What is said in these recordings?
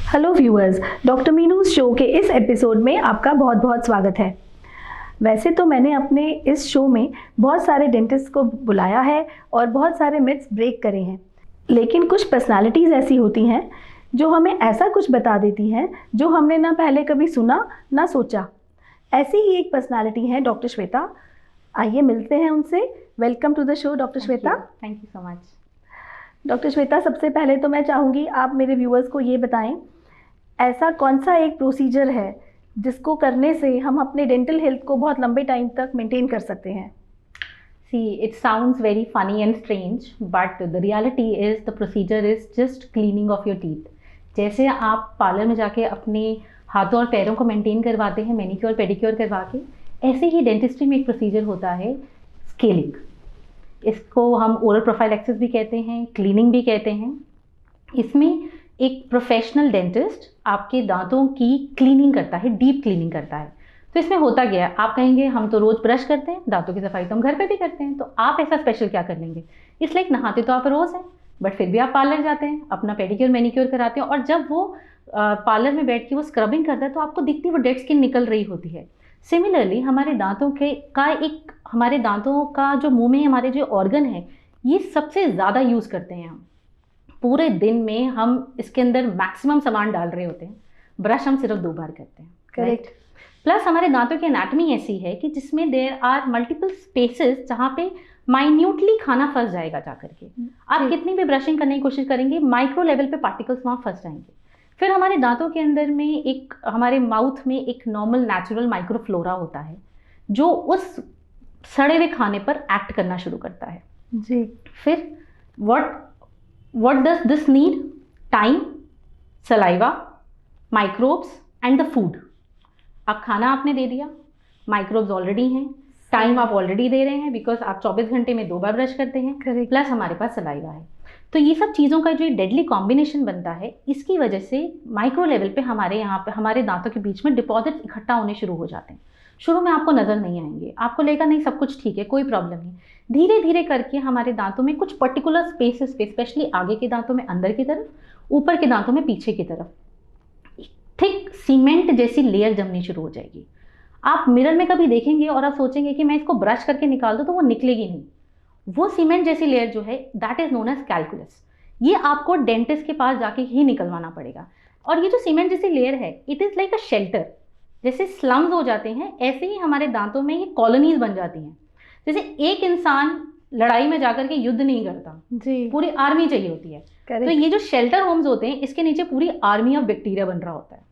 Hello viewers, doctor Meenu's show के इस episode में आपका बहुत बहुत स्वागत है। वैसे तो मैंने अपने इस शो में बहुत सारे डेंटिस्ट को बुलाया है और बहुत सारे मिथ्स ब्रेक करे हैं, लेकिन कुछ पर्सनालिटीज़ ऐसी होती हैं जो हमें ऐसा कुछ बता देती हैं जो हमने ना पहले कभी सुना ना सोचा। ऐसी ही एक पर्सनालिटी है डॉक्टर श्वेता। आइए मिलते हैं उनसे। Welcome to the show doctor Shweta. Thank you so much. Doctor Shweta, सबसे पहले तो मैं चाहूँगी आप मेरे व्यूअर्स को ये बताएं, ऐसा कौन सा एक प्रोसीजर है जिसको करने से हम अपने डेंटल हेल्थ को बहुत लंबे टाइम तक मेंटेन कर सकते हैं? See, it sounds very funny and strange, but the reality is the procedure is just cleaning of your teeth. जैसे आप पार्लर में जाके अपने हाथों और पैरों को मेंटेन करवाते हैं मैनिक्योर पेडिक्योर करवा के, ऐसे ही डेंटिस्ट्री में एक प्रोसीजर होता है स्केलिंग। इसको हम ओरल प्रोफाइलैक्सिस भी कहते हैं, क्लीनिंग भी कहते हैं। इसमें एक प्रोफेशनल डेंटिस्ट आपके दांतों की क्लीनिंग करता है, डीप क्लीनिंग करता है। तो इसमें होता क्या है, आप कहेंगे हम तो रोज़ ब्रश करते हैं, दांतों की सफाई तो हम घर पे भी करते हैं, तो आप ऐसा स्पेशल क्या कर लेंगे? इसलिए नहाते तो आप रोज़ हैं, बट फिर भी आप पार्लर जाते हैं, अपना पेडिक्योर मैनिक्योर कराते हैं, और जब वो पार्लर में बैठ के वो स्क्रबिंग करता है तो आपको दिखती है वो डेड स्किन निकल रही होती है। सिमिलरली हमारे दांतों हमारे दांतों का जो मुंह में हमारे जो ऑर्गन है, ये सबसे ज़्यादा यूज़ करते हैं हम। पूरे दिन में हम इसके अंदर मैक्सिमम सामान डाल रहे होते हैं। ब्रश हम सिर्फ 2 बार करते हैं, करेक्ट। प्लस हमारे दांतों की एनाटॉमी ऐसी है कि जिसमें देयर आर मल्टीपल स्पेसेस जहाँ पे माइन्यूटली खाना फंस जाएगा जा करके। आप कितनी भी ब्रशिंग करने की कोशिश करेंगे, माइक्रो लेवल पे पार्टिकल्स वहाँ फंस जाएंगे। फिर हमारे दांतों के अंदर हमारे माउथ में एक नॉर्मल नेचुरल माइक्रोफ्लोरा होता है जो उस सड़े हुए खाने पर एक्ट करना शुरू करता है जी। फिर what does this need? Time, saliva, microbes and the food. अब खाना आपने दे दिया, माइक्रोब्स ऑलरेडी हैं, टाइम आप ऑलरेडी दे रहे हैं बिकॉज आप 24 घंटे में 2 बार ब्रश करते हैं, प्लस हमारे पास सलाइवा है। तो ये सब चीज़ों का जो डेडली कॉम्बिनेशन बनता है, इसकी वजह से माइक्रो लेवल पे हमारे यहाँ पे हमारे दांतों के बीच में डिपॉजिट इकट्ठा होने शुरू हो जाते हैं। शुरू में आपको नज़र नहीं आएंगे, आपको लगेगा नहीं सब कुछ ठीक है, कोई प्रॉब्लम नहीं। धीरे धीरे करके हमारे दांतों में कुछ पर्टिकुलर स्पेसेस पे, स्पेशली आगे के दांतों में अंदर की तरफ, ऊपर के दांतों में पीछे की तरफ, थिक सीमेंट जैसी लेयर जमनी शुरू हो जाएगी। आप मिरर में कभी देखेंगे और आप सोचेंगे कि मैं इसको ब्रश करके निकाल दूँ, तो वो निकलेगी नहीं। वो सीमेंट जैसी लेयर जो है, that is known as calculus. ये आपको डेंटिस्ट के पास जाके ही निकलवाना पड़ेगा। और ये जो सीमेंट जैसी लेयर है, it is like a shelter. जैसे स्लम्स हो जाते हैं, ऐसे ही हमारे दांतों में ये कॉलोनीज बन जाती हैं। जैसे एक इंसान लड़ाई में जाकर के युद्ध नहीं करता जी, पूरी आर्मी चाहिए होती है। तो ये जो शेल्टर होम्स होते हैं, इसके नीचे पूरी आर्मी ऑफ बैक्टीरिया बन रहा होता है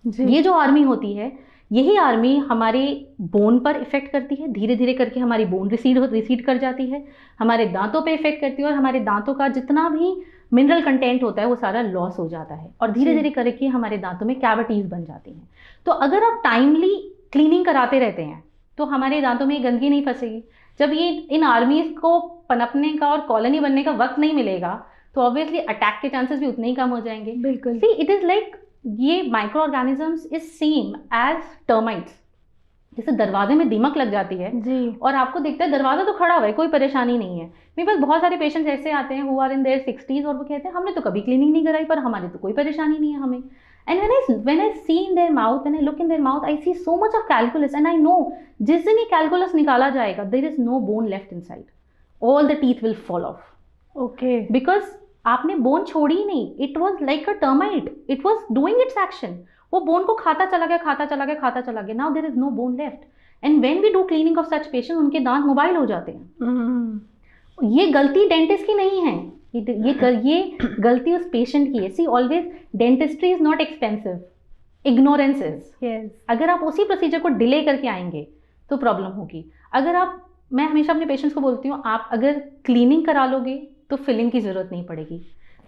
जी। ये जो आर्मी होती है, यही आर्मी हमारे बोन पर इफेक्ट करती है। धीरे धीरे करके हमारी बोन रिसीड कर जाती है, हमारे दांतों पे इफेक्ट करती है, और हमारे दांतों का जितना भी मिनरल कंटेंट होता है वो सारा लॉस हो जाता है, और धीरे धीरे करके हमारे दांतों में कैविटीज बन जाती हैं। तो अगर आप टाइमली क्लीनिंग कराते रहते हैं तो हमारे दांतों में गंदगी नहीं फंसेगी। जब ये इन आर्मीज को पनपने का और कॉलोनी बनने का वक्त नहीं मिलेगा, तो ऑब्वियसली अटैक के चांसेस भी उतने ही कम हो जाएंगे। बिल्कुल। सी, इट इज लाइक ये micro organisms is same as termites. जैसे दरवाजे में दीमक लग जाती है जी, और आपको दिखता है दरवाजा तो खड़ा हुआ है, कोई परेशानी नहीं है। मेरे पास बहुत सारे पेशेंट्स ऐसे आते हैं who are in their 60s, और वो कहते हैं हमने तो कभी क्लीनिंग नहीं कराई, पर हमारे तो कोई परेशानी नहीं है हमें। And when I see in their mouth, when I look in their mouth, I see so much of calculus, and I know जिस दिन ये कैलकुलस निकाला जाएगा, there is no bone left inside, all the teeth will fall off. Okay. Because आपने bone छोड़ी ही नहीं, it was like a termite, it was doing it's action. वो bone को खाता चला गया, खाता चला गया, खाता चला गया। Now there is no bone left, and when we do cleaning of such patient, उनके दांत मोबाइल हो जाते हैं। ये गलती डेंटिस्ट की नहीं है, ये गलती उस पेशेंट की है। See, always dentistry is not expensive, ignorance is. अगर आप उसी प्रोसीजर को डिले करके आएंगे तो प्रॉब्लम होगी। मैं हमेशा अपने पेशेंट्स को बोलती हूँ, आप अगर क्लीनिंग करा लोगे तो फिलिंग की ज़रूरत नहीं पड़ेगी,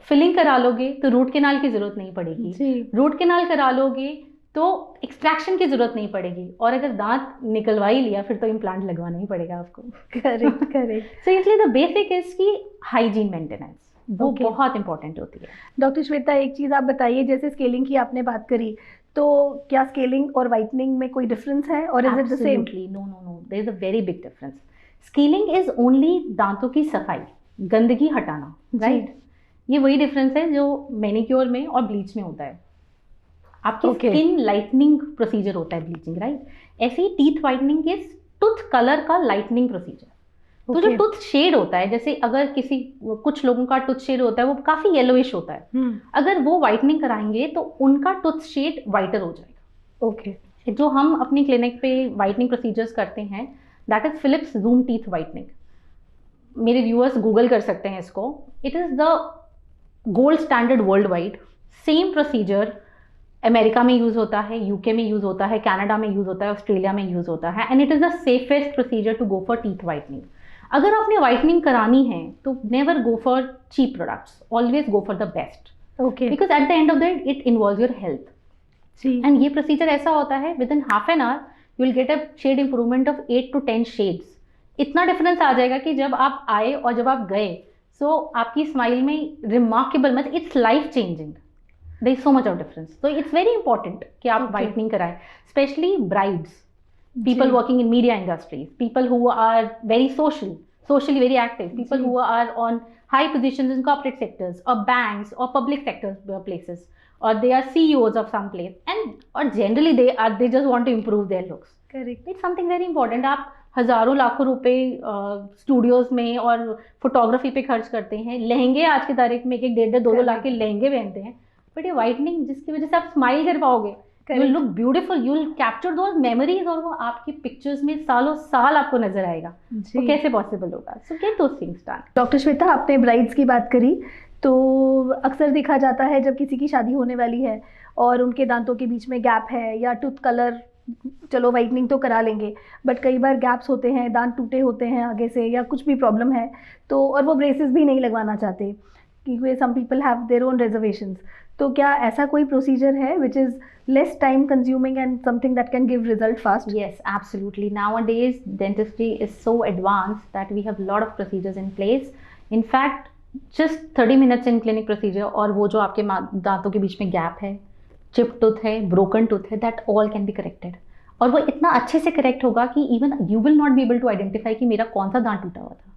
फिलिंग करा लोगे तो रूट कैनाल की ज़रूरत नहीं पड़ेगी, रूट कैनाल करा लोगे तो एक्सट्रैक्शन की ज़रूरत नहीं पड़ेगी, और अगर दांत निकलवा ही लिया फिर तो इम्प्लांट लगवाना ही पड़ेगा आपको। करेक्ट। सो इसलिए द बेसिक इज की हाइजीन मेंटेनेंस, वो बहुत इंपॉर्टेंट होती है। डॉक्टर श्वेता, एक चीज़ आप बताइए, जैसे स्केलिंग की आपने बात करी, तो क्या स्केलिंग और वाइटनिंग में कोई डिफरेंस है, और is it the same? No, there is a very big difference. Scaling is only दांतों की सफाई, गंदगी हटाना, राइट? ये वही डिफरेंस है जो मैनिक्योर में और ब्लीच में होता है। आपकी Okay. स्किन लाइटनिंग प्रोसीजर होता है ब्लीचिंग, राइट? ऐसे ही teeth whitening is tooth colour का लाइटनिंग प्रोसीजर। तो जो Okay. टूथ शेड होता है, जैसे अगर कुछ लोगों का टूथ शेड होता है वो काफी येलोइश होता है, अगर वो वाइटनिंग कराएंगे तो उनका टूथ शेड वाइटर हो जाएगा। ओके। जो हम अपनी क्लिनिक पे वाइटनिंग प्रोसीजर्स करते हैं, that is Philips zoom teeth whitening. मेरे व्यूअर्स गूगल कर सकते हैं इसको। It is the gold standard worldwide. Same procedure America में यूज होता है, यूके में यूज होता है, कनाडा में यूज होता है, ऑस्ट्रेलिया में यूज होता है, and it is the safest procedure to go for teeth whitening. अगर आपने वाइटनिंग करानी है तो never go for cheap products, always go for the best, okay. Because at the end of the day it involve your health. जी। And ये procedure ऐसा होता है within half an hour you will get a shade improvement of 8 to 10 shades. इतना difference आ जाएगा कि जब आप आए और जब आप गए, सो आपकी स्माइल में रिमार्केबल, मतलब it's life changing, there is so much of difference. तो इट्स वेरी इंपॉर्टेंट कि आप Okay. वाइटनिंग कराएं, स्पेशली ब्राइड्स, people जी। working in media industries, people who are very socially very active, people जी। who are on high positions in corporate sectors or banks or public sector places, or they are CEOs of some place, and or generally they just want to improve their looks. Correct. It's something very important. आप हजारों लाखों रुपए studios में और photography पे खर्च करते हैं, लहंगे आज की तारीख में 1.5-2 लाख के लहंगे पहनते हैं, बट ये वाइटनिंग जिसकी वजह से आप स्माइल कर पाओगे, you look beautiful, you will capture those memories, और वो आपकी पिक्चर्स में सालों साल आपको नजर आएगा। तो कैसे पॉसिबल होगा? सो get those things done. Doctor Shweta, आपने ब्राइड्स की बात करी, तो अक्सर देखा जाता है जब किसी की शादी होने वाली है और उनके दांतों के बीच में गैप है या टूथ कलर, चलो वाइटनिंग तो करा लेंगे, बट कई बार गैप्स होते हैं, दांत टूटे होते हैं आगे से या कुछ भी प्रॉब्लम है, तो और वो ब्रेसेस भी नहीं लगवाना चाहते क्योंकि some people have their own reservations. तो क्या ऐसा कोई प्रोसीजर है which is less time consuming and something that can give result fast? Yes, absolutely. Nowadays, dentistry is so advanced that we have a lot of procedures in place. In fact, just 30 minutes in clinic procedure, और वो जो आपके दांतों के बीच में gap है, chip tooth है, broken tooth है, that all can be corrected. और वो इतना अच्छे से करेक्ट होगा कि even you will not be able to identify कि मेरा कौन सा दांत टूटा हुआ था.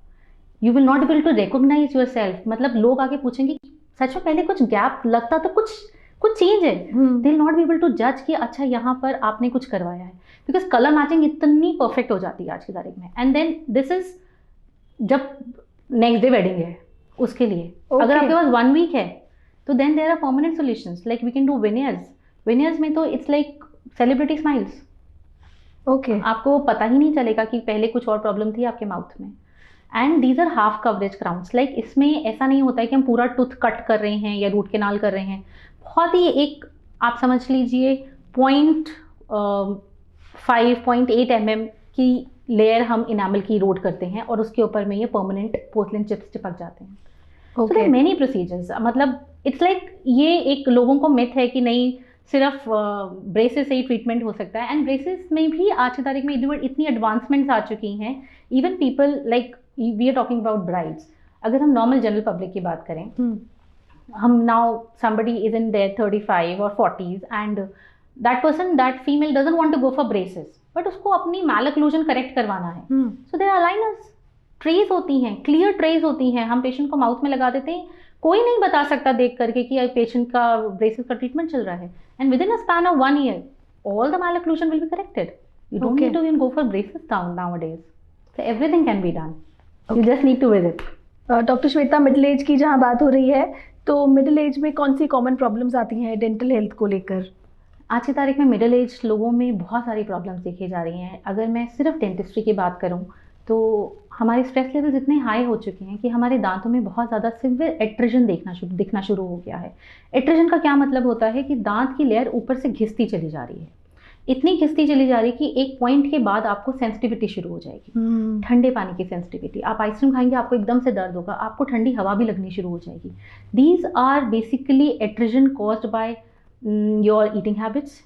You will not be able to recognize yourself. मतलब लोग आके पूछेंगे सच में पहले कुछ गैप लगता तो कुछ चेंज है, they will not be able to जज कि अच्छा यहाँ पर आपने कुछ करवाया है, बिकॉज कलर मैचिंग इतनी परफेक्ट हो जाती है आज की तारीख में। एंड देन दिस इज जब नेक्स्ट डे वेडिंग है उसके लिए, अगर आपके पास 1 वीक है तो then there are permanent solutions, like we can do veneers में तो it's like celebrity smiles. Okay. आपको पता ही नहीं चलेगा कि पहले कुछ और प्रॉब्लम थी आपके माउथ में। And these are half coverage crowns, like इसमें ऐसा नहीं होता है कि हम पूरा टूथ कट कर रहे हैं या रूट केनाल कर रहे हैं। बहुत ही एक आप समझ लीजिए 0.8 mm की लेयर हम इनामल की रोड करते हैं और उसके ऊपर में ये परमानेंट पोर्सलिन चिप्स चिपक जाते हैं। सो देयर मेनी प्रोसीजर्स, मतलब इट्स लाइक ये एक लोगों को मिथ है कि नहीं सिर्फ ब्रेसेस से ही ट्रीटमेंट हो सकता है। एंड ब्रेसेस में भी आज की तारीख में इतनी एडवांसमेंट्स आ चुकी हैं, even people like we are talking about brides. अगर हम नॉर्मल जनरल पब्लिक की बात करें, हम now somebody is in their 35 or 40s and that female doesn't want to go for braces, but उसको अपनी malоcclusion करेक्ट करवाना है। So there are aligners, trays होती हैं, क्लियर ट्रेज होती हैं, हम पेशेंट को माउथ में लगा देते हैं, कोई नहीं बता सकता देख करके कि पेशेंट का ब्रेसेस का ट्रीटमेंट चल रहा है। And with in a span of 1 year all the malоcclusion will be corrected. You don't need to even go for braces nowadays. So everything can be done. You just need to visit. Doctor Shweta, middle age की जहाँ बात हो रही है, तो middle age में कौन सी common problems आती हैं डेंटल हेल्थ को लेकर? आज की तारीख में मिडिल एज लोगों में बहुत सारी प्रॉब्लम्स देखी जा रही हैं। अगर मैं सिर्फ डेंटिस्ट्री की बात करूं तो हमारे स्ट्रेस लेवल्स इतने हाई हो चुके हैं कि हमारे दांतों में बहुत ज़्यादा सिवियर एट्रिजन दिखना शुरू हो गया है। एट्रिजन का क्या मतलब होता है कि दांत की लेयर ऊपर से घिसती चली जा रही है, इतनी घिसती चली जा रही है कि एक पॉइंट के बाद आपको सेंसिटिविटी शुरू हो जाएगी, ठंडे पानी की सेंसिटिविटी। आप आइसक्रीम खाएंगे आपको एकदम से दर्द होगा, आपको ठंडी हवा भी लगनी शुरू हो जाएगी। These are basically attrition caused by your eating habits,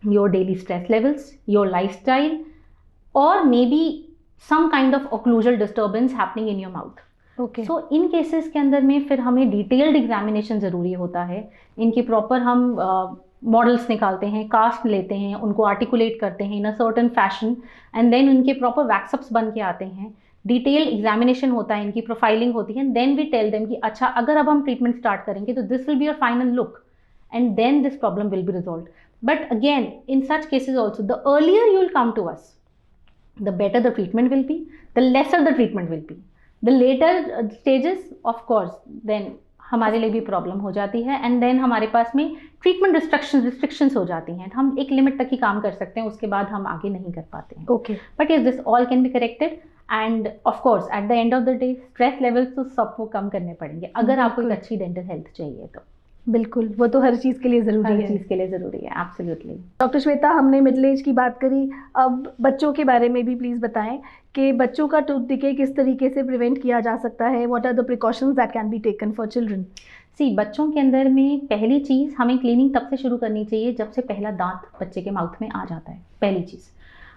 your daily stress levels, your lifestyle, और may be some kind of occlusal disturbance happening in your mouth. Okay. So in cases के अंदर में फिर हमें डिटेल्ड एग्जामिनेशन ज़रूरी होता है। इनकी प्रॉपर हम मॉडल्स निकालते हैं, कास्ट लेते हैं, उनको आर्टिकुलेट करते हैं in a certain fashion, and then उनके प्रॉपर वैक्सअप्स बन के आते हैं। डिटेल एग्जामिनेशन होता है, इनकी प्रोफाइलिंग होती है, देन वी टेल देम कि अच्छा अगर अब हम ट्रीटमेंट स्टार्ट करेंगे तो this will be your final look, and then this problem will be resolved. But again, in such cases also, the earlier you will come to us, the better the treatment will be, the lesser the treatment will be. The later stages, of course, then हमारे लिए भी problem हो जाती है, and then हमारे पास में treatment restrictions हो जाती हैं. हम एक लिमिट तक ही काम कर सकते हैं, उसके बाद हम आगे नहीं कर पाते हैं. Okay. But yes, this all can be corrected, end of course eight the end of the day stress levels तो सबको कम करने पड़ेंगे अगर आपको एक अच्छी डेंटल हेल्थ चाहिए तो. बिल्कुल, वो तो हर चीज़ के लिए ज़रूरी है. हर चीज़ के लिए ज़रूरी है, एब्सोल्युटली. डॉक्टर श्वेता, हमने मिडिल एज की बात करी, अब बच्चों के बारे में भी प्लीज़ बताएं कि बच्चों का टूथ डिके किस तरीके से प्रिवेंट किया जा सकता है. What are the precautions that can be taken for children? See, बच्चों के अंदर में पहली चीज़ हमें क्लीनिंग तब से शुरू करनी चाहिए जब से पहला दांत बच्चे के माउथ में आ जाता है. पहली चीज़,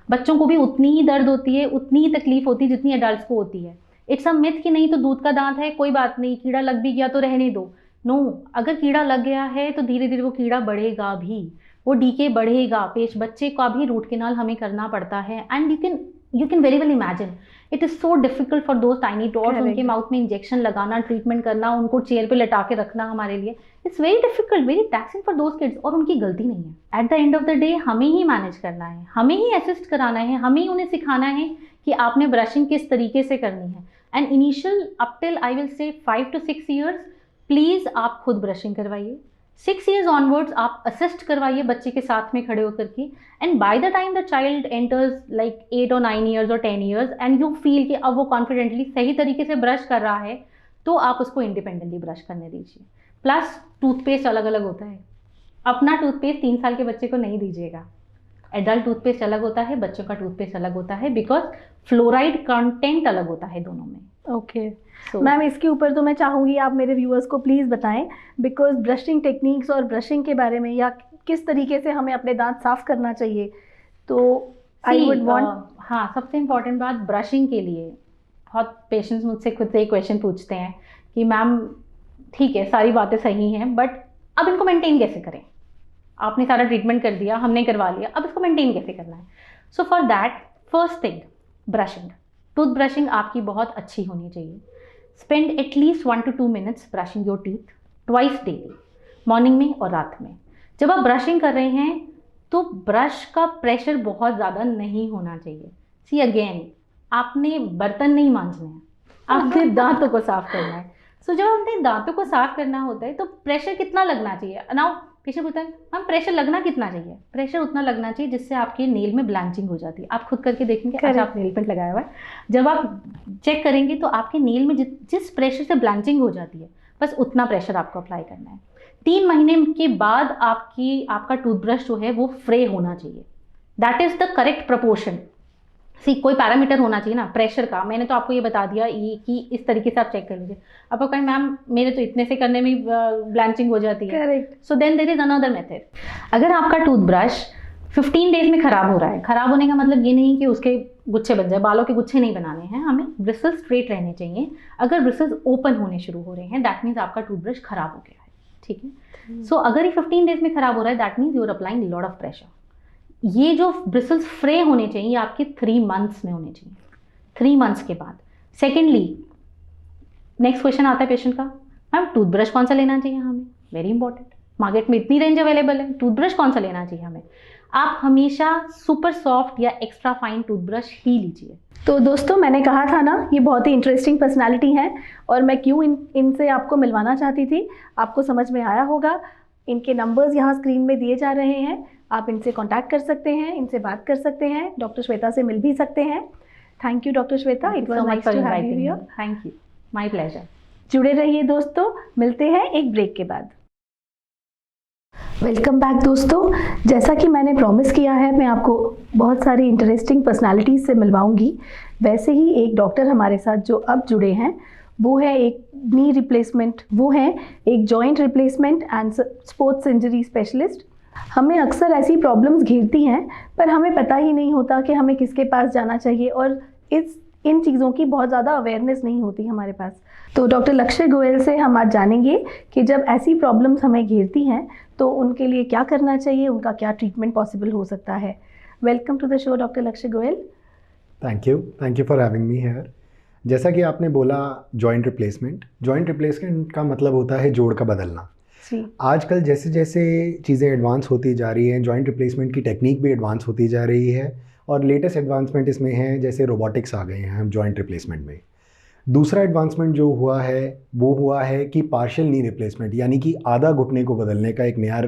बच्चों को भी उतनी ही दर्द होती है, उतनी ही तकलीफ होती है जितनी एडल्ट्स को होती है. इट्स अ मिथ कि नहीं तो दूध का दांत है, कोई बात नहीं, कीड़ा लग भी गया तो रहने दो. नो, अगर कीड़ा लग गया है तो धीरे धीरे वो कीड़ा बढ़ेगा भी, वो डीके बढ़ेगा. पेश बच्चे का भी रूट केनाल हमें करना पड़ता है, and you can very well imagine it is so difficult for those tiny tots. उनके माउथ में इंजेक्शन लगाना, ट्रीटमेंट करना, उनको चेयर पे लटा के रखना हमारे लिए it's very difficult, very taxing for those kids. और उनकी गलती नहीं है. At the end of the day हमें ही मैनेज करना है, हमें ही असिस्ट कराना है, हमें ही उन्हें सिखाना है कि आपने ब्रशिंग किस तरीके से करनी है. And initial up till I will say 5 to 6 years please आप खुद ब्रशिंग करवाइए. 6 years ऑनवर्ड्स आप असिस्ट करवाइए बच्चे के साथ में खड़े होकर के. And by the time the child enters like 8 or 9 years or 10 years and you feel कि अब वो कॉन्फिडेंटली सही तरीके से ब्रश कर रहा है, तो आप उसको इंडिपेंडेंटली ब्रश करने दीजिए. प्लस टूथपेस्ट अलग अलग होता है. अपना टूथपेस्ट 3 साल के बच्चे को नहीं दीजिएगा. एडल्ट टूथपेस्ट अलग होता है, बच्चों का टूथपेस्ट अलग होता है, बिकॉज फ्लोराइड कंटेंट अलग होता है दोनों में. ओके मैम, इसके ऊपर तो मैं चाहूँगी आप मेरे व्यूअर्स को प्लीज़ बताएं, बिकॉज ब्रशिंग टेक्निक्स और ब्रशिंग के बारे में, या किस तरीके से हमें अपने दांत साफ़ करना चाहिए, तो आई वुड वांट. हाँ, सबसे इम्पॉर्टेंट बात ब्रशिंग के लिए, बहुत पेशेंट्स मुझसे खुद से एक क्वेश्चन पूछते हैं कि मैम ठीक है सारी बातें सही हैं, बट अब इनको मेंटेन कैसे करें. आपने सारा ट्रीटमेंट कर दिया, हमने करवा लिया, अब इसको मेंटेन कैसे करना है. So for that first thing, brushing, tooth brushing आपकी बहुत अच्छी होनी चाहिए. Spend at least 1 to 2 minutes brushing your teeth twice daily, morning में और रात में. जब आप ब्रशिंग कर रहे हैं तो ब्रश का प्रेशर बहुत ज़्यादा नहीं होना चाहिए. सी अगेन, आपने बर्तन नहीं मांजने हैं, आपने दांतों को साफ करना है. सो जब हमने दांतों को साफ करना होता है तो प्रेशर कितना लगना चाहिए. नाउ पेशेंट बोलता है हम प्रेशर लगना कितना चाहिए. प्रेशर उतना लगना चाहिए जिससे आपके नेल में ब्लांचिंग हो जाती है. आप खुद करके देखेंगे, अच्छा आप नेल पेंट लगाया हुआ है, जब आप चेक करेंगे तो आपके नेल में जिस प्रेशर से ब्लांचिंग हो जाती है, बस उतना प्रेशर आपको अप्लाई करना है. 3 महीने के बाद आपका टूथब्रश जो है वो फ्रे होना चाहिए. That is the correct proportion. See, कोई पैरामीटर होना चाहिए ना प्रेशर का. मैंने तो आपको ये बता दिया ये कि इस तरीके से आप चेक कर लीजिए. आपको कहें मैम मेरे तो इतने से करने में ब्लांचिंग हो जाती है. Correct. So then there is another method. अगर आपका टूथब्रश 15 डेज में ख़राब हो रहा है, ख़राब होने का मतलब ये नहीं कि उसके गुच्छे बन जाए, बालों के गुच्छे नहीं बनाने हैं, हमें ब्रिसल्स स्ट्रेट रहने चाहिए. अगर ब्रिसल्स ओपन होने शुरू हो रहे हैं दैट मीन्स आपका टूथब्रश ख़राब हो गया है. ठीक है. सो अगर ये 15 डेज में ख़राब हो रहा है that means you are applying lot of pressure. ये जो ब्रिसल्स फ्रे होने चाहिए आपके 3 months में होने चाहिए. 3 months के बाद. सेकेंडली, नेक्स्ट क्वेश्चन आता है पेशेंट का, मैम टूथब्रश कौन सा लेना चाहिए हमें. Very important. मार्केट में इतनी रेंज अवेलेबल है, टूथब्रश कौन सा लेना चाहिए हमें. आप हमेशा सुपर सॉफ्ट या एक्स्ट्रा फाइन टूथब्रश ही लीजिए. तो दोस्तों, मैंने कहा था ना, ये बहुत ही इंटरेस्टिंग पर्सनालिटी हैं और मैं क्यों इनसे आपको मिलवाना चाहती थी, आपको समझ में आया होगा. इनके नंबर्स यहाँ स्क्रीन में दिए जा रहे हैं, आप इनसे कांटेक्ट कर सकते हैं, इनसे बात कर सकते हैं, डॉक्टर श्वेता से मिल भी सकते हैं. Thank you doctor Shweta, it was nice to have you here. Thank you, my pleasure. जुड़े रहिए दोस्तों, मिलते हैं एक ब्रेक के बाद. वेलकम बैक दोस्तों. जैसा कि मैंने प्रॉमिस किया है, मैं आपको बहुत सारी इंटरेस्टिंग पर्सनालिटीज़ से मिलवाऊंगी. वैसे ही एक डॉक्टर हमारे साथ जो अब जुड़े हैं वो है एक नी रिप्लेसमेंट, वो है एक joint replacement and sports injury specialist. हमें अक्सर ऐसी प्रॉब्लम्स घेरती हैं पर हमें पता ही नहीं होता कि हमें किसके पास जाना चाहिए, और इन चीज़ों की बहुत ज़्यादा अवेयरनेस नहीं होती हमारे पास. तो डॉक्टर लक्ष्य गोयल से हम आज जानेंगे कि जब ऐसी प्रॉब्लम्स हमें घेरती हैं तो उनके लिए क्या करना चाहिए, उनका क्या ट्रीटमेंट पॉसिबल हो सकता है. Welcome to the show doctor Lakshya Goyal. Thank you for having me here. जैसा कि आपने बोला जॉइंट रिप्लेसमेंट का मतलब होता है जोड़ का बदलना. जी। आजकल जैसे जैसे चीज़ें एडवांस होती जा रही हैं, जॉइंट रिप्लेसमेंट की टेक्निक भी एडवांस होती जा रही है और लेटेस्ट एडवांसमेंट इसमें है, जैसे रोबोटिक्स आ गए हैं हम जॉइंट रिप्लेसमेंट में। दूसरा एडवांसमेंट जो हुआ है वो हुआ है कि पार्शियल नी रिप्लेसमेंट, यानी कि आधा घुटने को बदलने का एक नया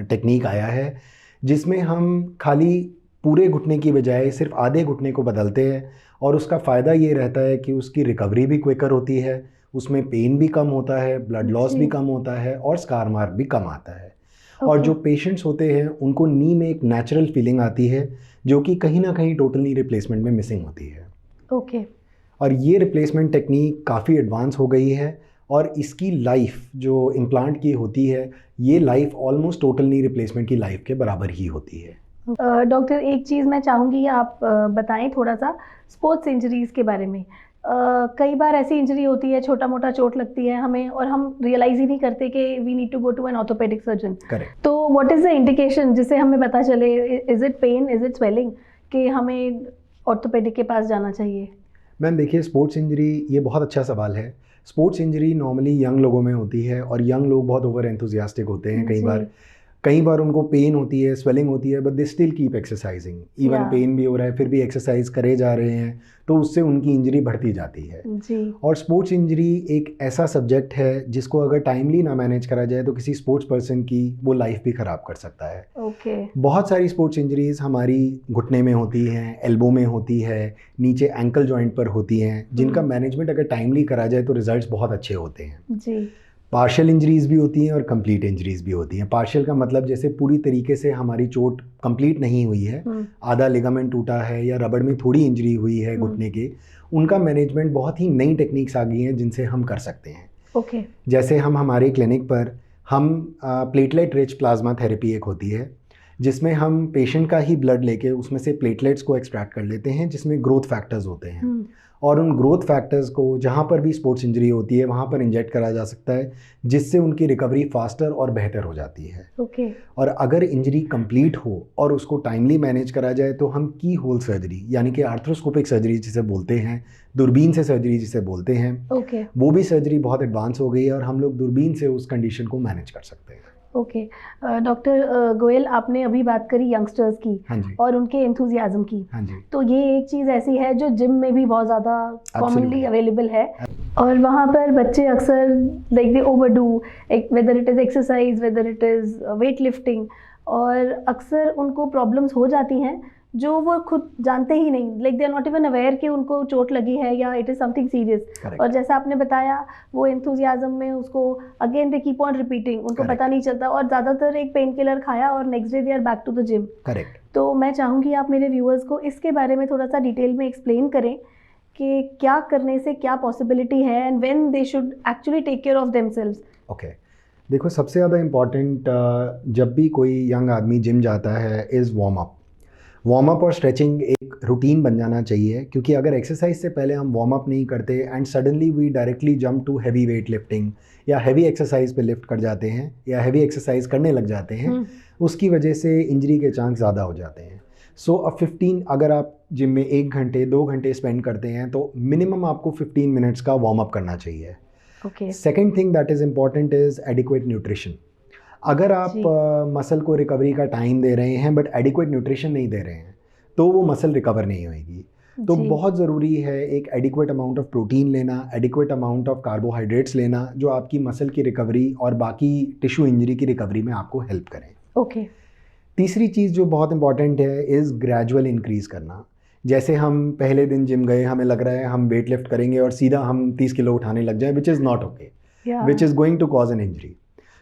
टेक्निक आया है, जिसमें हम खाली पूरे घुटने की बजाय सिर्फ आधे घुटने को बदलते हैं और उसका फ़ायदा ये रहता है कि उसकी रिकवरी भी क्विकर होती है, उसमें पेन भी कम होता है, ब्लड लॉस जी। भी कम होता है और स्कार मार्क भी कम आता है। और ओके। जो पेशेंट्स होते हैं उनको नी में एक नेचुरल फीलिंग आती है जो कि कहीं ना कहीं टोटल नी रिप्लेसमेंट में मिसिंग होती है। ओके। और ये रिप्लेसमेंट टेक्निक काफ़ी एडवांस हो गई है और इसकी लाइफ जो इम्प्लांट की होती है, ये life almost total knee replacement की लाइफ के बराबर ही होती है। डॉक्टर, एक चीज़ मैं चाहूँगी आप बताएं थोड़ा सा स्पोर्ट्स इंजरीज़ के बारे में। कई बार ऐसी इंजरी होती है, छोटा मोटा चोट लगती है हमें और हम रियलाइज़ ही नहीं करते कि we need to go to an orthopaedic surgeon. Correct. तो व्हाट इज़ द इंडिकेशन जिससे हमें पता चले, is it pain, is it swelling, कि हमें ऑर्थोपेडिक के पास जाना चाहिए? मैम देखिए, स्पोर्ट्स इंजरी ये बहुत अच्छा सवाल है। स्पोर्ट्स इंजरी नॉर्मली यंग लोगों में होती है और यंग लोग बहुत ओवर एंथुजियास्टिक होते हैं। कई बार उनको पेन होती है, स्वेलिंग होती है, but they still keep exercising. Even Yeah. Pain भी हो रहा है फिर भी एक्सरसाइज करे जा रहे हैं, तो उससे उनकी इंजरी बढ़ती जाती है। जी। और स्पोर्ट्स इंजरी एक ऐसा सब्जेक्ट है जिसको अगर टाइमली ना मैनेज करा जाए तो किसी स्पोर्ट्स पर्सन की वो लाइफ भी ख़राब कर सकता है। ओके। बहुत सारी स्पोर्ट्स इंजरीज़ हमारी घुटने में होती हैं, एल्बो में होती है, नीचे एंकल जॉइंट पर होती हैं, जिनका मैनेजमेंट अगर टाइमली करा जाए तो रिजल्ट्स बहुत अच्छे होते हैं। जी। पार्शियल इंजरीज़ भी होती हैं और कंप्लीट इंजरीज़ भी होती हैं। पार्शियल का मतलब जैसे पूरी तरीके से हमारी चोट कंप्लीट नहीं हुई है, आधा लिगामेंट टूटा है या रबड़ में थोड़ी इंजरी हुई है घुटने के, उनका मैनेजमेंट बहुत ही नई टेक्निक्स आ गई हैं जिनसे हम कर सकते हैं। ओके। जैसे हम हमारे क्लिनिक पर हम प्लेटलेट रिच प्लाज्मा थेरेपी एक होती है, जिसमें हम पेशेंट का ही ब्लड लेके उसमें से प्लेटलेट्स को एक्सट्रैक्ट कर लेते हैं, जिसमें ग्रोथ फैक्टर्स होते हैं और उन ग्रोथ फैक्टर्स को जहाँ पर भी स्पोर्ट्स इंजरी होती है वहाँ पर इंजेक्ट करा जा सकता है, जिससे उनकी रिकवरी फास्टर और बेहतर हो जाती है। ओके। और अगर इंजरी कंप्लीट हो और उसको टाइमली मैनेज करा जाए तो हम की होल सर्जरी, यानी कि आर्थ्रोस्कोपिक सर्जरी जिसे बोलते हैं, दूरबीन से सर्जरी जिसे बोलते हैं, ओके। वो भी सर्जरी बहुत एडवांस हो गई है और हम लोग दूरबीन से उस कंडीशन को मैनेज कर सकते हैं। ओके। डॉक्टर गोयल, आपने अभी बात करी यंगस्टर्स की हाँ जी। और उनके एंथुजियाज्म की। हाँ जी। तो ये एक चीज़ ऐसी है जो जिम में भी बहुत ज़्यादा कॉमनली Absolutely. अवेलेबल है और वहाँ पर बच्चे अक्सर like they overdo, whether it is exercise, whether it is weight lifting, और अक्सर उनको प्रॉब्लम्स हो जाती हैं जो वो खुद जानते ही नहीं, like they are not even aware कि उनको चोट लगी है या it is something serious. Correct. और जैसा आपने बताया, वो एंथुजियाज्म में उसको again they keep on repeating, उनको Correct. पता नहीं चलता और ज़्यादातर एक पेन किलर खाया और next day they are back to the gym. Correct. तो मैं चाहूँगी आप मेरे व्यूअर्स को इसके बारे में थोड़ा सा डिटेल में एक्सप्लेन करें कि क्या करने से क्या पॉसिबिलिटी है and when they should actually take care of themselves. Okay, देखो सबसे ज़्यादा इम्पॉर्टेंट जब भी कोई यंग आदमी जिम जाता है इज़ वार्म अप और स्ट्रेचिंग एक रूटीन बन जाना चाहिए, क्योंकि अगर एक्सरसाइज से पहले हम वार्म अप नहीं करते and suddenly we directly jump to heavy weight lifting या हैवी एक्सरसाइज पे लिफ्ट कर जाते हैं या हैवी एक्सरसाइज करने लग जाते हैं, उसकी वजह से इंजरी के चांस ज़्यादा हो जाते हैं। सो अब 15, अगर आप जिम में 1 घंटे 2 घंटे स्पेंड करते हैं तो मिनिमम आपको 15 मिनट्स का वार्म अप करना चाहिए। Okay. Second thing that is important is adequate nutrition. अगर आप मसल को रिकवरी का टाइम दे रहे हैं बट एडिक्वेट न्यूट्रिशन नहीं दे रहे हैं तो वो मसल रिकवर नहीं होएगी। तो बहुत ज़रूरी है एक एडिक्वेट अमाउंट ऑफ प्रोटीन लेना, एडिक्वेट अमाउंट ऑफ कार्बोहाइड्रेट्स लेना, जो आपकी मसल की रिकवरी और बाकी टिश्यू इंजरी की रिकवरी में आपको हेल्प करें। ओके। तीसरी चीज़ जो बहुत इंपॉर्टेंट है इज़ ग्रेजुअल इंक्रीज़ करना। जैसे हम पहले दिन जिम गए, हमें लग रहा है हम वेट लिफ्ट करेंगे और सीधा हम 30 किलो उठाने लग जाएं, which is not okay, which is going to cause an injury.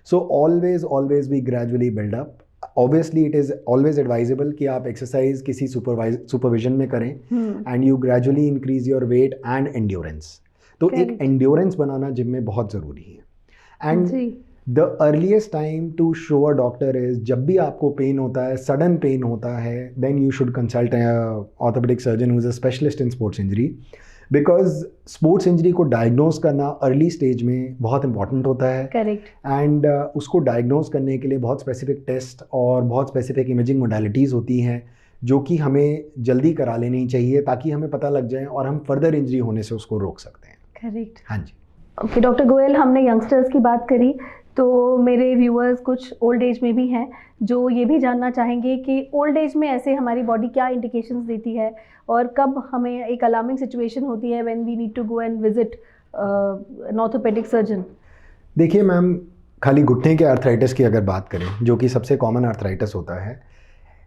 So always we gradually build up. Obviously it is always advisable कि आप एक्सरसाइज किसी सुपरविजन में करें and you gradually increase your weight and endurance. तो एक endurance बनाना gym में बहुत ज़रूरी है। And the earliest time to show a doctor is जब भी आपको पेन होता है, सडन पेन होता है, then you should consult orthopaedic surgeon who is a specialist in sports injury, because sports injury को डायग्नोज करना अर्ली स्टेज में बहुत इंपॉर्टेंट होता है। करेक्ट। एंड उसको डायग्नोज करने के लिए बहुत स्पेसिफिक टेस्ट और बहुत स्पेसिफिक इमेजिंग मोडालिटीज़ होती हैं जो कि हमें जल्दी करा लेनी चाहिए ताकि हमें पता लग जाए और हम फर्दर इंजरी होने से उसको रोक सकते हैं। करेक्ट। हाँ जी। ओके डॉक्टर गोयल, हमने यंगस्टर्स की बात करी, तो मेरे व्यूअर्स कुछ ओल्ड एज में भी हैं जो ये भी जानना चाहेंगे कि ओल्ड एज में ऐसे हमारी बॉडी क्या इंडिकेशंस देती है और कब हमें एक अलार्मिंग सिचुएशन होती है when we need to go and visit an orthopaedic surgeon. देखिए मैम, खाली घुटने के आर्थराइटिस की अगर बात करें, जो कि सबसे कॉमन आर्थराइटिस होता है,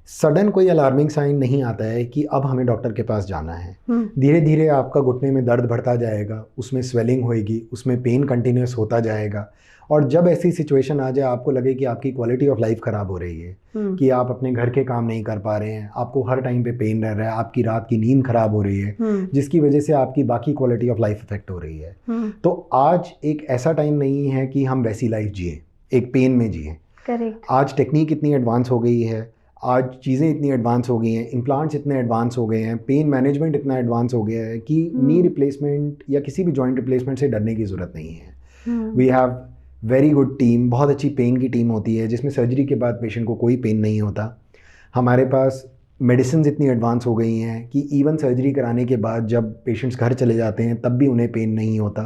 सडन कोई अलार्मिंग साइन नहीं आता है कि अब हमें डॉक्टर के पास जाना है। धीरे धीरे आपका घुटने में दर्द बढ़ता जाएगा, उसमें स्वेलिंग होएगी, उसमें पेन कंटिन्यूस होता जाएगा, और जब ऐसी सिचुएशन आ जाए आपको लगे कि आपकी क्वालिटी ऑफ लाइफ ख़राब हो रही है, कि आप अपने घर के काम नहीं कर पा रहे हैं, आपको हर टाइम पे पेन रह रहा है, आपकी रात की नींद खराब हो रही है, जिसकी वजह से आपकी बाकी क्वालिटी ऑफ लाइफ इफेक्ट हो रही है, तो आज एक ऐसा टाइम नहीं है कि हम वैसी लाइफ जिए, एक पेन में जिए। करेक्ट। आज टेक्निक इतनी एडवांस हो गई है, आज चीज़ें इतनी एडवांस हो गई हैं, इम्प्लांट्स इतने एडवांस हो गए हैं, पेन मैनेजमेंट इतना एडवांस हो गया है कि नी रिप्लेसमेंट या किसी भी जॉइंट रिप्लेसमेंट से डरने की ज़रूरत नहीं है। We have very good team, बहुत अच्छी पेन की टीम होती है जिसमें सर्जरी के बाद पेशेंट को कोई पेन नहीं होता। हमारे पास मेडिसिन इतनी एडवांस हो गई हैं कि इवन सर्जरी कराने के बाद जब पेशेंट्स घर चले जाते हैं तब भी उन्हें पेन नहीं होता।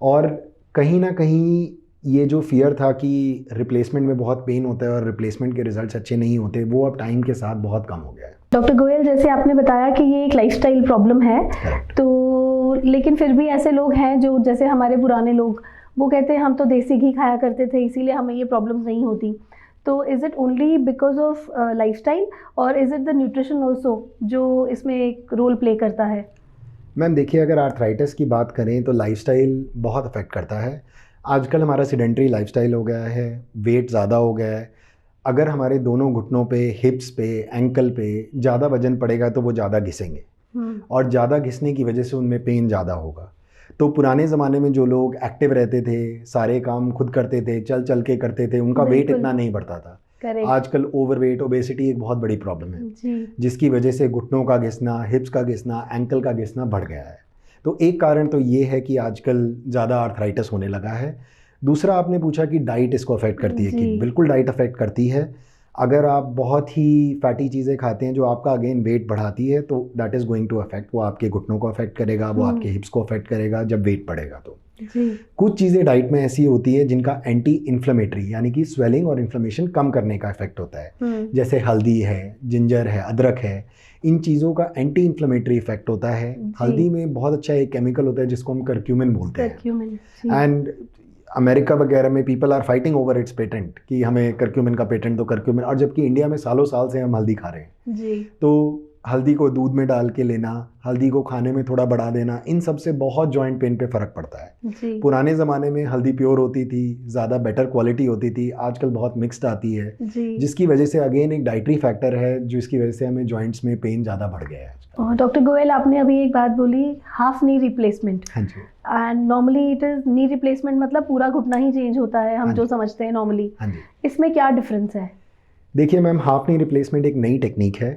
और कहीं ना कहीं ये जो फियर था कि रिप्लेसमेंट में बहुत पेन होता है और रिप्लेसमेंट के रिजल्ट्स अच्छे नहीं होते, वो अब टाइम के साथ बहुत कम हो गया है। डॉक्टर गोयल, जैसे आपने बताया कि ये एक लाइफस्टाइल प्रॉब्लम है, तो लेकिन फिर भी ऐसे लोग हैं जो, जैसे हमारे पुराने लोग, वो कहते हैं हम तो देसी घी खाया करते थे इसीलिए हमें ये प्रॉब्लम्स नहीं होती। तो is it only because of lifestyle और is it the nutrition also जो इसमें एक रोल प्ले करता है? मैम देखिए, अगर आर्थराइटिस की बात करें तो लाइफस्टाइल बहुत अफेक्ट करता है। आजकल हमारा सेडेंटरी लाइफस्टाइल हो गया है, वेट ज़्यादा हो गया है। अगर हमारे दोनों घुटनों पे, हिप्स पे, एंकल पे ज़्यादा वजन पड़ेगा तो वो ज़्यादा घिसेंगे, और ज़्यादा घिसने की वजह से उनमें पेन ज़्यादा होगा। तो पुराने ज़माने में जो लोग एक्टिव रहते थे, सारे काम खुद करते थे, चल चल के करते थे, उनका वेट इतना नहीं बढ़ता था। आजकल ओवरवेट, ओबेसिटी एक बहुत बड़ी प्रॉब्लम है, जिसकी वजह से घुटनों का घिसना, हिप्स का घिसना, एंकल का घिसना बढ़ गया है। तो एक कारण तो ये है कि आजकल ज़्यादा आर्थराइटिस होने लगा है। दूसरा, आपने पूछा कि डाइट इसको अफेक्ट करती है कि बिल्कुल डाइट अफेक्ट करती है। अगर आप बहुत ही फैटी चीज़ें खाते हैं जो आपका अगेन वेट बढ़ाती है, तो that is going to affect, वो आपके घुटनों को अफेक्ट करेगा, वो आपके हिप्स को अफेक्ट करेगा जब वेट बढ़ेगा। तो कुछ चीज़ें डाइट में ऐसी होती है जिनका एंटी इन्फ्लेमेटरी यानी कि स्वेलिंग और इन्फ्लेमेशन कम करने का इफेक्ट होता है, जैसे हल्दी है, जिंजर है, अदरक है, इन चीज़ों का एंटी इन्फ्लेमेटरी इफेक्ट होता है। हल्दी में बहुत अच्छा एक केमिकल होता है जिसको हम करक्यूमिन बोलते हैं, एंड अमेरिका वगैरह में people are fighting over its patent कि हमें करक्यूमिन का पेटेंट, तो करक्यूमिन, और जबकि इंडिया में सालों साल से हम हल्दी खा रहे हैं जी। तो हल्दी को दूध में डाल के लेना, हल्दी को खाने में थोड़ा बढ़ा देना, इन सब से बहुत जॉइंट पेन पे फ़र्क पड़ता है जी। पुराने ज़माने में हल्दी प्योर होती थी, ज़्यादा बेटर क्वालिटी होती थी, आजकल बहुत मिक्स्ड आती है जी। जिसकी वजह से अगेन एक डाइटरी फैक्टर है जिसकी वजह से हमें जॉइंट्स में पेन ज़्यादा बढ़ गया है। डॉक्टर गोयल, आपने अभी एक बात बोली, हाफ नी रिप्लेसमेंट। हाँ जी। And normally it is knee replacement मतलब पूरा घुटना ही चेंज होता है, हम जो समझते हैं नॉर्मली। हाँ जी। इसमें क्या डिफरेंस है? देखिए मैम, हाफ नी रिप्लेसमेंट एक नई टेक्निक है।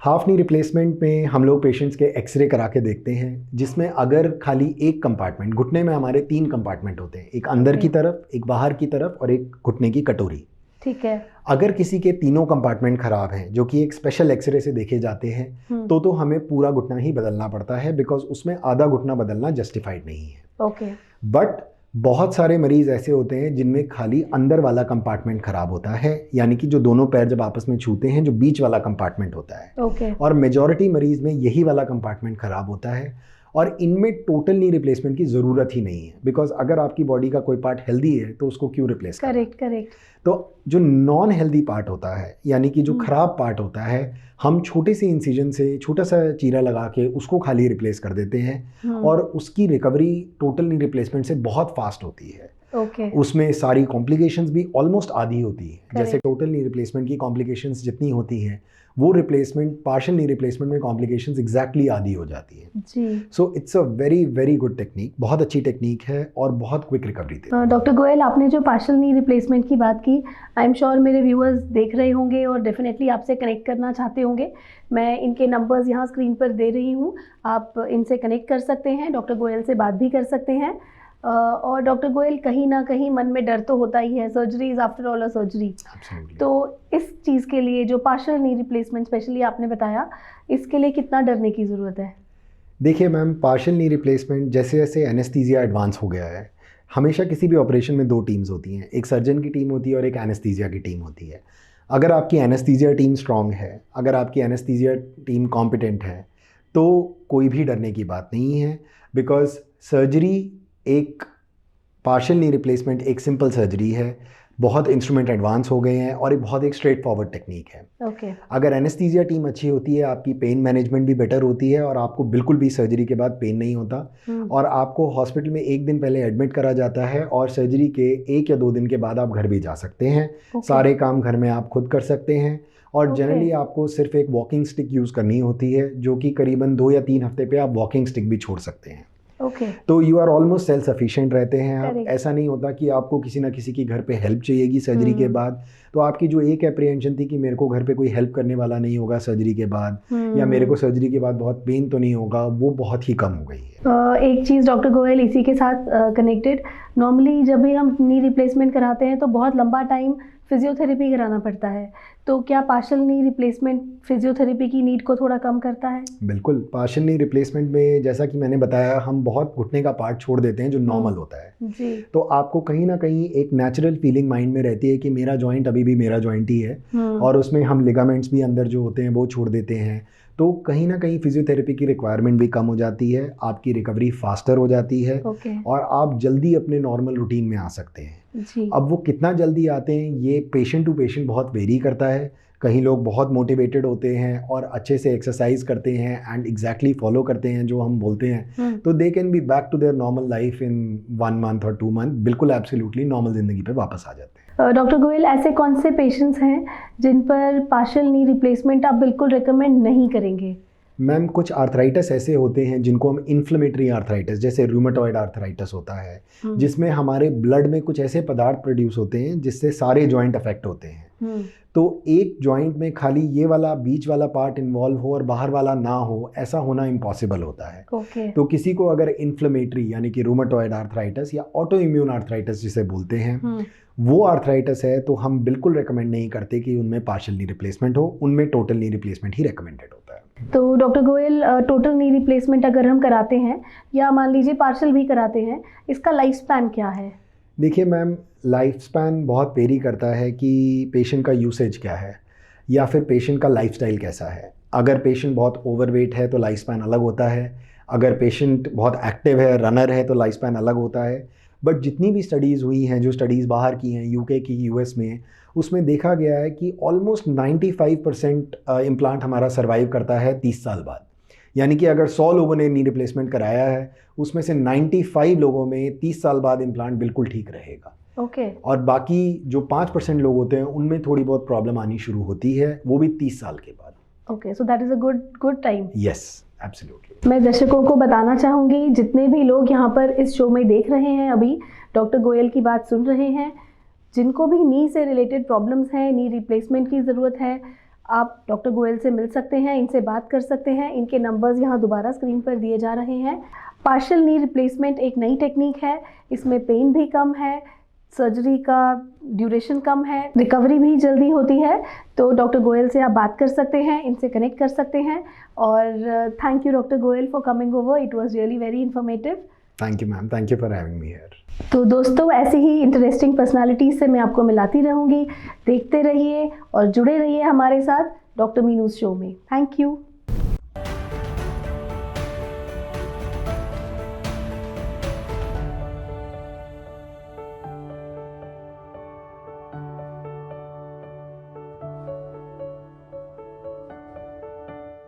हाफ नी रिप्लेसमेंट में हम लोग पेशेंट्स के एक्सरे करा के देखते हैं, जिसमें अगर खाली एक कंपार्टमेंट, घुटने में हमारे 3 कंपार्टमेंट होते हैं, एक अंदर की तरफ, एक बाहर की तरफ और एक घुटने की कटोरी। ठीक है। अगर किसी के तीनों कंपार्टमेंट खराब हैं, जो कि एक स्पेशल एक्सरे से देखे जाते हैं, तो हमें पूरा घुटना ही बदलना पड़ता है, बिकॉज उसमें आधा घुटना बदलना जस्टिफाइड नहीं है। ओके। बट बहुत सारे मरीज ऐसे होते हैं जिनमें खाली अंदर वाला कंपार्टमेंट खराब होता है, यानी कि जो दोनों पैर जब आपस में छूते हैं, जो बीच वाला कंपार्टमेंट होता है। ओके। और मेजॉरिटी मरीज में यही वाला कंपार्टमेंट खराब होता है, और इनमें टोटल नी रिप्लेसमेंट की ज़रूरत ही नहीं है, बिकॉज अगर आपकी बॉडी का कोई पार्ट हेल्दी है तो उसको क्यों रिप्लेस करना। करेक्ट। तो जो नॉन हेल्दी पार्ट होता है, यानी कि जो खराब पार्ट होता है, हम छोटे से इंसिजन से छोटा सा चीरा लगा के उसको खाली रिप्लेस कर देते हैं, और उसकी रिकवरी टोटल नी रिप्लेसमेंट से बहुत फास्ट होती है। उसमें सारी कॉम्प्लिकेशंस भी ऑलमोस्ट आधी होती है। जैसे टोटल नी रिप्लेसमेंट की कॉम्प्लिकेशंस जितनी होती हैं, वो रिप्लेसमेंट, पार्शियल नी रिप्लेसमेंट में कॉम्प्लिकेशंस एग्जैक्टली आधी हो जाती है जी। So it's a very very good technique, बहुत अच्छी टेक्निक है और बहुत क्विक रिकवरी देती है। डॉक्टर गोयल, आपने जो पार्शियल नी रिप्लेसमेंट की बात की, आई एम श्योर मेरे व्यूअर्स देख रहे होंगे और डेफिनेटली आपसे कनेक्ट करना चाहते होंगे। मैं इनके नंबर्स यहाँ स्क्रीन पर दे रही हूँ, आप इनसे कनेक्ट कर सकते हैं, डॉक्टर गोयल से बात भी कर सकते हैं। और डॉक्टर गोयल, कहीं ना कहीं मन में डर तो होता ही है, surgery is after all a surgery. तो इस चीज़ के लिए जो पार्शियल नी रिप्लेसमेंट स्पेशली आपने बताया, इसके लिए कितना डरने की ज़रूरत है? देखिए मैम, पार्शियल नी रिप्लेसमेंट जैसे जैसे एनेस्थीसिया एडवांस हो गया है, हमेशा किसी भी ऑपरेशन में 2 टीम्स होती हैं, एक सर्जन की टीम होती है और एक एनेस्थीसिया की टीम होती है। अगर आपकी एनेस्थीसिया टीम स्ट्रांग है, अगर आपकी एनेस्थीसिया टीम कॉम्पिटेंट है, तो कोई भी डरने की बात नहीं है, बिकॉज सर्जरी एक पार्शियल नी रिप्लेसमेंट एक सिंपल सर्जरी है, बहुत इंस्ट्रूमेंट एडवांस हो गए हैं और एक स्ट्रेट फॉरवर्ड टेक्निक है। ओके। अगर एनेस्थीसिया टीम अच्छी होती है, आपकी पेन मैनेजमेंट भी बेटर होती है और आपको बिल्कुल भी सर्जरी के बाद पेन नहीं होता, और आपको हॉस्पिटल में 1 दिन पहले एडमिट करा जाता है और सर्जरी के 1 या 2 दिन के बाद आप घर भी जा सकते हैं। सारे काम घर में आप खुद कर सकते हैं और जनरली आपको सिर्फ एक वॉकिंग स्टिक यूज़ करनी होती है, जो कि करीबन 2 या 3 हफ्ते पे आप वॉकिंग स्टिक भी छोड़ सकते हैं। तो you are almost self sufficient रहते हैं आप। ऐसा नहीं होता कि आपको किसी ना किसी की घर पे हेल्प चाहिएगी सर्जरी के बाद, तो आपकी जो एक एप्रीहेंशन थी कि मेरे को घर पे कोई हेल्प करने वाला नहीं होगा सर्जरी के बाद, या मेरे को सर्जरी के बाद बहुत पेन तो नहीं होगा, वो बहुत ही कम हो गई है। एक चीज़ डॉक्टर गोयल इसी के साथ कनेक्टेड, नॉर्मली जब भी हम नी रिप्लेसमेंट कराते हैं तो बहुत लंबा टाइम फिजियोथेरेपी कराना पड़ता है, तो क्या पार्शियल नी रिप्लेसमेंट फिजियोथेरेपी की नीड को थोड़ा कम करता है? बिल्कुल, पार्शियल नी रिप्लेसमेंट में जैसा कि मैंने बताया, हम बहुत घुटने का पार्ट छोड़ देते हैं जो नॉर्मल होता है जी। तो आपको कहीं ना कहीं एक नेचुरल फीलिंग माइंड में रहती है कि मेरा जॉइंट अभी भी मेरा जॉइंट ही है, और उसमें हम लिगामेंट्स भी अंदर जो होते हैं वो छोड़ देते हैं, तो कहीं ना कहीं फिजियोथेरेपी की रिक्वायरमेंट भी कम हो जाती है, आपकी रिकवरी फास्टर हो जाती है, और आप जल्दी अपने नॉर्मल रूटीन में आ सकते हैं जी। अब वो कितना जल्दी आते हैं ये पेशेंट टू पेशेंट बहुत वेरी करता है। कहीं लोग बहुत मोटिवेटेड होते हैं और अच्छे से एक्सरसाइज करते हैं एंड एग्जैक्टली फॉलो करते हैं जो हम बोलते हैं, तो they can be back to their normal life in 1 month और 2 मंथ, बिल्कुल एब्सोल्युटली नॉर्मल ज़िंदगी पे वापस आ जाते हैं। डॉक्टर गोयल, ऐसे कौन से पेशेंट्स हैं जिन पर पार्शियल नी रिप्लेसमेंट आप बिल्कुल रिकमेंड नहीं करेंगे? मैम, कुछ आर्थराइटिस ऐसे होते हैं जिनको हम इन्फ्लेमेटरी आर्थराइटिस, जैसे रूमेटॉइड आर्थराइटिस होता है, जिसमें हमारे ब्लड में कुछ ऐसे पदार्थ प्रोड्यूस होते हैं जिससे सारे जॉइंट अफेक्ट होते हैं। तो एक जॉइंट में खाली ये वाला बीच वाला पार्ट इन्वॉल्व हो और बाहर वाला ना हो, ऐसा होना इम्पॉसिबल होता है। तो किसी को अगर इन्फ्लेमेटरी यानी कि रूमेटॉइड आर्थराइटिस या ऑटो इम्यून आर्थराइटिस जिसे बोलते हैं, वो आर्थराइटिस है, तो हम बिल्कुल रेकमेंड नहीं करते कि उनमें पार्शियल नी रिप्लेसमेंट हो, उनमें टोटल नी रिप्लेसमेंट ही रेकमेंडेड होता है। तो doctor Goyal, total knee replacement अगर हम कराते हैं या मान लीजिए पार्शियल भी कराते हैं, इसका लाइफ स्पैन क्या है? देखिए मैम, लाइफ स्पैन बहुत वेरी करता है कि पेशेंट का यूसेज क्या है या फिर पेशेंट का लाइफस्टाइल कैसा है। अगर पेशेंट बहुत ओवरवेट है तो लाइफ स्पैन अलग होता है, अगर पेशेंट बहुत एक्टिव है, रनर है, तो लाइफ स्पैन अलग होता है। बट जितनी भी स्टडीज़ हुई हैं, जो स्टडीज़ बाहर की हैं, यूके की, यूएस में, उसमें देखा गया है कि ऑलमोस्ट 95% इम्प्लांट हमारा सर्वाइव करता है 30 साल बाद। यानी कि अगर 100 लोगों ने नी रिप्लेसमेंट कराया है, उसमें से 95 लोगों में 30 साल बाद इम्प्लांट बिल्कुल ठीक रहेगा। और बाकी जो 5% लोग होते हैं उनमें थोड़ी बहुत प्रॉब्लम आनी शुरू होती है, वो भी 30 साल के बाद। So that is a good time. Yes, absolutely. मैं दर्शकों को बताना चाहूँगी, जितने भी लोग यहाँ पर इस शो में देख रहे हैं, अभी डॉक्टर गोयल की बात सुन रहे हैं, जिनको भी नी से रिलेटेड प्रॉब्लम्स हैं, नी रिप्लेसमेंट की ज़रूरत है, आप डॉक्टर गोयल से मिल सकते हैं, इनसे बात कर सकते हैं। इनके नंबर्स यहाँ दोबारा स्क्रीन पर दिए जा रहे हैं। पार्शियल नी रिप्लेसमेंट एक नई टेक्निक है, इसमें पेन भी कम है, सर्जरी का ड्यूरेशन कम है, रिकवरी भी जल्दी होती है। तो डॉक्टर गोयल से आप बात कर सकते हैं, इनसे कनेक्ट कर सकते हैं। और thank you doctor Goyal for coming over, it was really very informative. Thank you ma'am, thank you for having me here. तो दोस्तों, ऐसी ही इंटरेस्टिंग पर्सनालिटीज़ से मैं आपको मिलाती रहूँगी। देखते रहिए और जुड़े रहिए हमारे साथ डॉक्टर मीनूज़ शो में। Thank you.